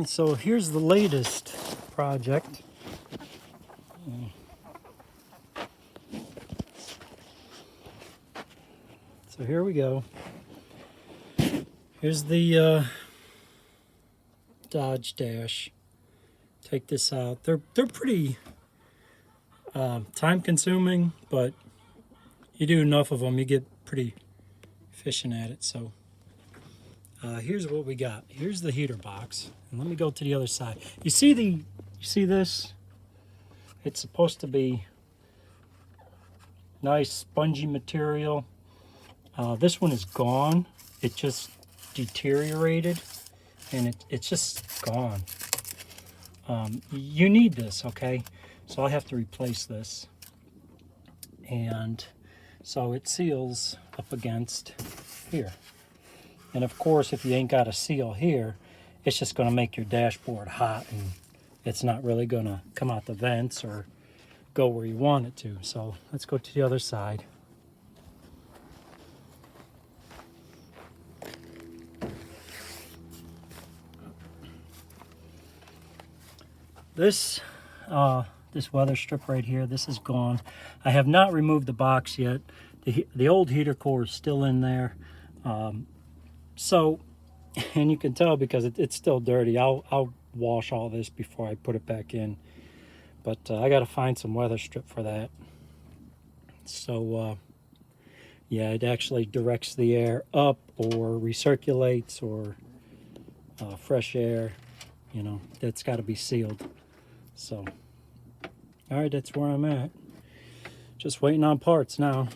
So here's the latest project. So here we go. Here's the Dodge Dash. Take this out. They're pretty time consuming, but you do enough of them, you get pretty efficient at it. So here's what we got. Here's the heater box, and let me go to the other side. You see this? It's supposed to be nice spongy material. This one is gone. It just deteriorated, and it's just gone. You need this, okay? So I have to replace this. And so it seals up against here. And of course, if you ain't got a seal here, it's just going to make your dashboard hot, and it's not really going to come out the vents or go where you want it to. So let's go to the other side. This weather strip right here, this is gone. I have not removed the box yet. The old heater core is still in there. So, and you can tell because it's still dirty. I'll wash all this before I put it back in. But I got to find some weather strip for that. So, yeah, it actually directs the air up or recirculates or fresh air. You know, that's got to be sealed. So, all right, that's where I'm at. Just waiting on parts now.